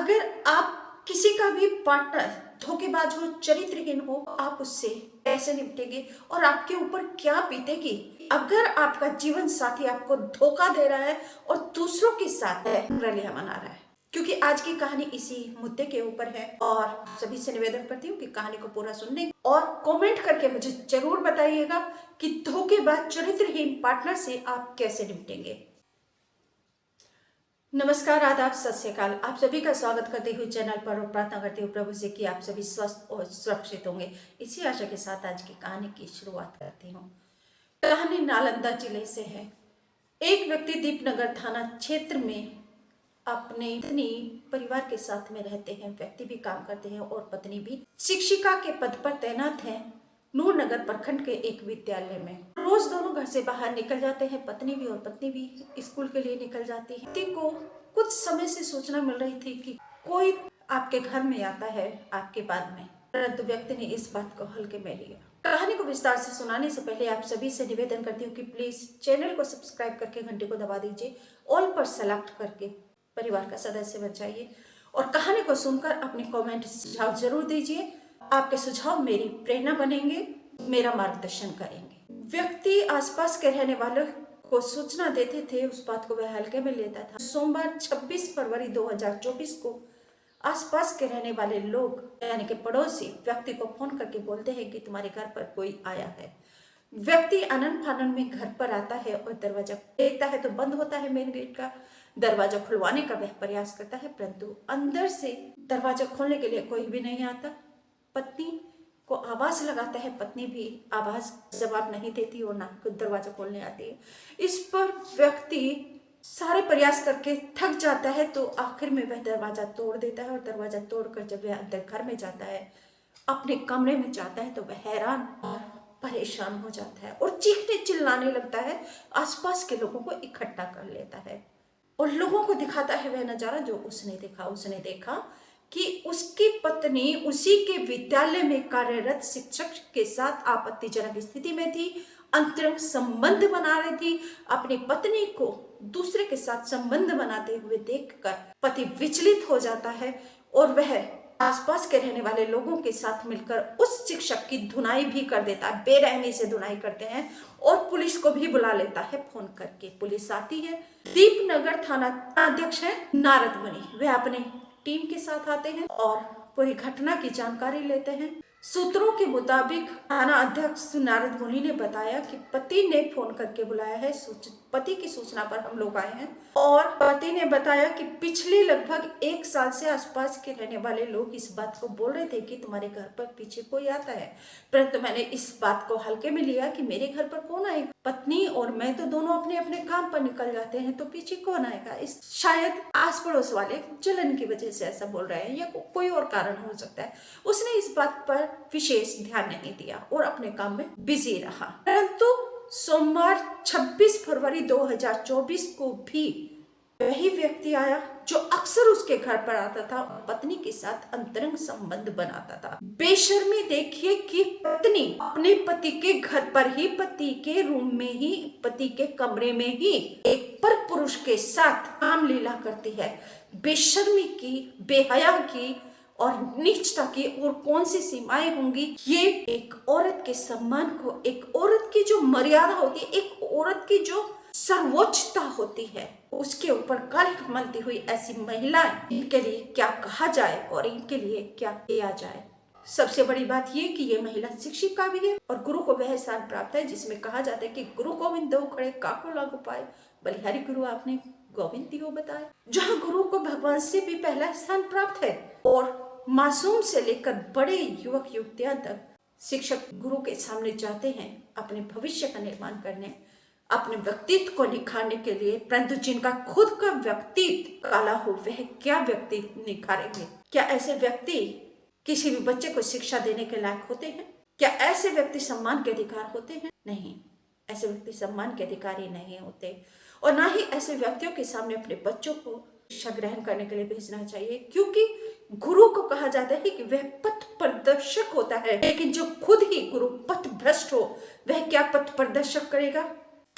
अगर आप किसी का भी पार्टनर धोखेबाज हो, चरित्रहीन हो, आप उससे कैसे निपटेंगे और आपके ऊपर क्या बीतेगी अगर आपका जीवन साथी आपको धोखा दे रहा है और दूसरों के साथ रलियां मना रहा है। क्योंकि आज की कहानी इसी मुद्दे के ऊपर है और सभी से निवेदन करती हूँ कि कहानी को पूरा सुनने और कमेंट करके मुझे जरूर बताइएगा कि धोखेबाज चरित्रहीन पार्टनर से आप कैसे निपटेंगे। नमस्कार, आदाब, सत श्री अकाल। आप सभी का स्वागत करते हुए चैनल पर और प्रार्थना करती हूँ प्रभु से कि आप सभी स्वस्थ और सुरक्षित होंगे। इसी आशा के साथ आज की कहानी की शुरुआत करती हूँ। कहानी नालंदा जिले से है। एक व्यक्ति दीपनगर थाना क्षेत्र में अपने पत्नी परिवार के साथ में रहते हैं। व्यक्ति भी काम करते हैं और पत्नी भी शिक्षिका के पद पर तैनात है नूरनगर प्रखंड के एक विद्यालय में। रोज दोनों घर से बाहर निकल जाते हैं, पत्नी भी स्कूल के लिए निकल जाती है। व्यक्ति को कुछ समय से सूचना मिल रही थी कि कोई आपके घर में आता है आपके बाद में, परंतु व्यक्ति ने इस बात को हल्के में लिया। कहानी को विस्तार से सुनाने से पहले आप सभी से निवेदन करती हूँ कि प्लीज चैनल को सब्सक्राइब करके घंटे को दबा दीजिए, ऑल पर सेलेक्ट करके परिवार का सदस्य बन जाइए और कहानी को सुनकर अपने कमेंट सुझाव जरूर दीजिए। आपके सुझाव मेरी प्रेरणा बनेंगे, मेरा मार्गदर्शन करेंगे। व्यक्ति आसपास के रहने वालों को सूचना देते थे, उस बात को वह हल्के में लेता था। सोमवार 26 फरवरी 2024 को आसपास के रहने वाले लोग यानी कि पड़ोसी व्यक्ति को फोन करके बोलते हैं कि तुम्हारे घर पर कोई आया है। व्यक्ति आनन फानन में घर पर आता है और दरवाजा देखता है तो बंद होता है मेन गेट का। दरवाजा खुलवाने का वह प्रयास करता है परंतु अंदर से दरवाजा खोलने के लिए कोई भी नहीं आता। पत्नी को आवाज लगाता है, पत्नी भी आवाज जवाब नहीं देती और ना खुद दरवाजा खोलने आती है। इस पर व्यक्ति सारे प्रयास करके थक जाता है तो आखिर में वह दरवाजा तोड़ देता है और दरवाजा तोड़कर जब वह अंदर घर में जाता है, अपने कमरे में जाता है तो वह हैरान और परेशान हो जाता है और चीखने चिल्लाने लगता है। आसपास के लोगों को इकट्ठा कर लेता है और लोगों को दिखाता है वह नजारा जो उसने देखा। उसने देखा कि उसकी पत्नी उसी के विद्यालय में कार्यरत शिक्षक के साथ आपत्तिजनक स्थिति में थी, अंतरंग संबंध बना रही थी। अपनी पत्नी को दूसरे के साथ संबंध बनाते हुए देखकर पति विचलित हो जाता है और वह आसपास के रहने वाले लोगों के साथ मिलकर उस शिक्षक की धुनाई भी कर देता है। बेरहमी से धुनाई करते हैं और पुलिस को भी बुला लेता है फोन करके। पुलिस आती है। दीपनगर थाना अध्यक्ष है नारद मुनि, वे अपने टीम के साथ आते हैं और पूरी घटना की जानकारी लेते हैं। सूत्रों के मुताबिक थाना अध्यक्ष नारद मुनि ने बताया कि पति ने फोन करके बुलाया है, पति की सूचना पर हम लोग आए हैं और पति ने बताया कि पिछले लगभग 1 साल से आसपास के रहने वाले लोग इस बात को बोल रहे थे कि तुम्हारे घर पर पीछे कोई आता है, परंतु मैंने इस बात को हल्के में लिया कि मेरे घर पर कौन आएगा, पत्नी और मैं तो दोनों अपने अपने काम पर निकल जाते हैं तो पीछे कौन आएगा। इस शायद आस पड़ोस वाले जलन की वजह से ऐसा बोल रहे हैं या कोई और कारण हो सकता है। उसने इस बात पर विशेष ध्यान नहीं दिया और अपने काम में बिजी रहा। परंतु सोमवार 26 फरवरी 2024 को भी वही व्यक्ति आया जो अक्सर उसके घर पर आता था और पत्नी के साथ अंतरंग संबंध बनाता था। बेशर्मी देखिए कि पत्नी अपने पति के घर पर ही, पति के रूम में ही, पति के कमरे में ही एक पर पुरुष के साथ रामलीला करती है। बेशर्मी की, बेहया की और नीचता की और कौन सी सीमाएं होंगी। ये एक औरत के सम्मान को, एक औरत की जो मर्यादा होती है, एक औरत की जो सर्वोच्चता होती है, उसके ऊपर कलंक मलती हुई ऐसी महिलाएं, इनके लिए क्या कहा जाए और इनके लिए क्या किया जाए। सबसे बड़ी बात ये कि ये महिला शिक्षिका भी है और गुरु को वह स्थान प्राप्त है जिसमें कहा जाता है कि गुरु गोविंद दो खड़े काको लागू पाए, बलिहारी गुरु आपने गोविंद दियो बताया। जहाँ गुरु को भगवान से भी पहला स्थान प्राप्त है और मासूम से लेकर बड़े युवक युवतियां तक शिक्षक गुरु के सामने जाते हैं अपने भविष्य का निर्माण करने, अपने व्यक्तित्व को निखारने के लिए, परंतु जिनका खुद का व्यक्तित्व काला हो वह क्या व्यक्तित्व निखारेंगे। क्या ऐसे व्यक्ति किसी भी बच्चे को शिक्षा देने के लायक होते हैं? क्या ऐसे व्यक्ति सम्मान के अधिकार होते हैं? नहीं, ऐसे व्यक्ति सम्मान के अधिकारी नहीं होते और ना ही ऐसे व्यक्तियों के सामने अपने बच्चों को शिक्षा ग्रहण करने के लिए भेजना चाहिए, क्योंकि गुरु को कहा जाता है कि वह पथ प्रदर्शक होता है, लेकिन जो खुद ही गुरु पथ भ्रष्ट हो वह क्या पथ प्रदर्शक करेगा।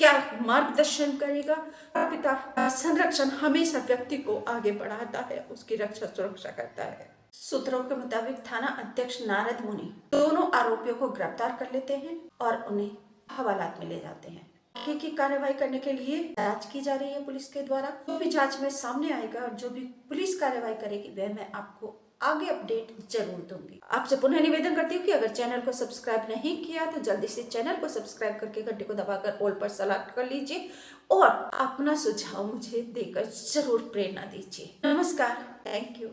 क्या मार्गदर्शन करेगा। पिता संरक्षण हमेशा व्यक्ति को आगे बढ़ाता है, उसकी रक्षा सुरक्षा करता है। सूत्रों के मुताबिक थाना अध्यक्ष नारद मुनि दोनों आरोपियों को गिरफ्तार कर लेते हैं और उन्हें हवालात में ले जाते हैं। आगे की कार्रवाई करने के लिए जांच की जा रही है पुलिस के द्वारा। जो भी जांच में सामने आएगा और जो भी पुलिस कार्रवाई करेगी वह मैं आपको आगे अपडेट जरूर दूंगी। आपसे पुनः निवेदन करती हूँ कि अगर चैनल को सब्सक्राइब नहीं किया तो जल्दी से चैनल को सब्सक्राइब करके घंटे को दबाकर ऑल पर सेलेक्ट कर लीजिए और अपना सुझाव मुझे देकर जरूर प्रेरणा दीजिए। नमस्कार, थैंक यू।